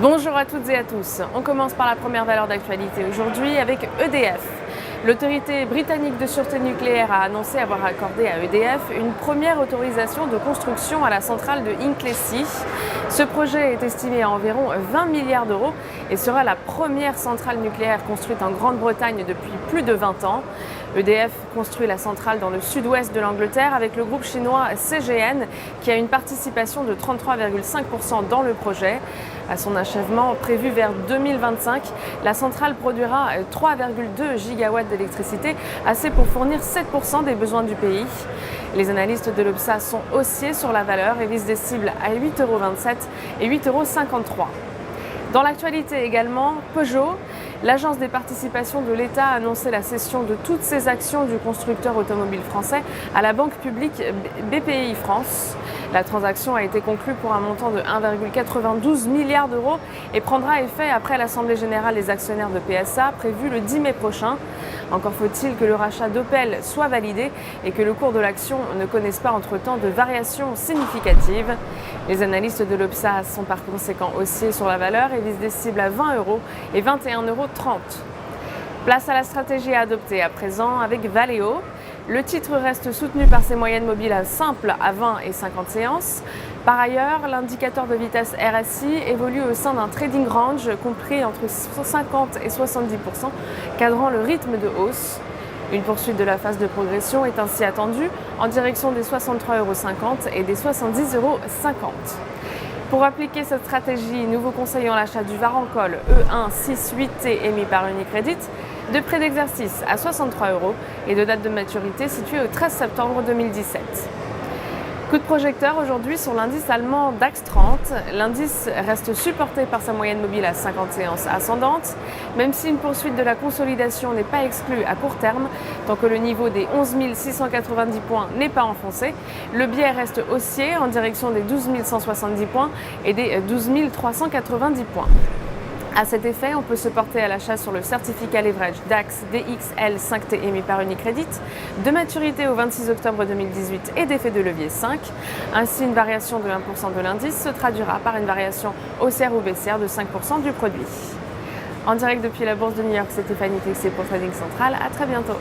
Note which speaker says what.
Speaker 1: Bonjour à toutes et à tous. On commence par la première valeur d'actualité aujourd'hui avec EDF. L'autorité britannique de sûreté nucléaire a annoncé avoir accordé à EDF une première autorisation de construction à la centrale de Hinkley-C. Ce projet est estimé à environ 20 milliards d'euros et sera la première centrale nucléaire construite en Grande-Bretagne depuis plus de 20 ans. EDF construit la centrale dans le sud-ouest de l'Angleterre avec le groupe chinois CGN qui a une participation de 33,5% dans le projet. À son achèvement prévu vers 2025, la centrale produira 3,2 gigawatts d'électricité, assez pour fournir 7% des besoins du pays. Les analystes de l'Obsa sont haussiers sur la valeur et visent des cibles à 8,27 € et 8,53 €. Dans l'actualité également, Peugeot, l'agence des participations de l'État a annoncé la cession de toutes ses actions du constructeur automobile français à la banque publique BPI France. La transaction a été conclue pour un montant de 1,92 milliard d'euros et prendra effet après l'Assemblée générale des actionnaires de PSA prévue le 10 mai prochain. Encore faut-il que le rachat d'Opel soit validé et que le cours de l'action ne connaisse pas entre-temps de variations significatives. Les analystes de l'Obsa sont par conséquent haussiers sur la valeur et visent des cibles à 20 € et 21,30 €. Place à la stratégie à adopter à présent avec Valeo. Le titre reste soutenu par ses moyennes mobiles simples à 20 et 50 séances. Par ailleurs, l'indicateur de vitesse RSI évolue au sein d'un trading range compris entre 50 et 70%, cadrant le rythme de hausse. Une poursuite de la phase de progression est ainsi attendue en direction des 63,50 € et des 70,50 €. Pour appliquer cette stratégie, nous vous conseillons l'achat du Varancol E168T émis par Unicredit, de prêt d'exercice à 63 € et de date de maturité située au 13 septembre 2017. Coup de projecteur aujourd'hui sur l'indice allemand DAX 30. L'indice reste supporté par sa moyenne mobile à 50 séances ascendante, même si une poursuite de la consolidation n'est pas exclue à court terme, tant que le niveau des 11 690 points n'est pas enfoncé. Le biais reste haussier en direction des 12 170 points et des 12 390 points. À cet effet, on peut se porter à l'achat sur le certificat leverage DAX DXL 5T émis par Unicredit, de maturité au 26 octobre 2018 et d'effet de levier 5. Ainsi, une variation de 1% de l'indice se traduira par une variation haussière ou baissière de 5% du produit. En direct depuis la bourse de New York, c'était Fanny Texier pour Trading Central. À très bientôt.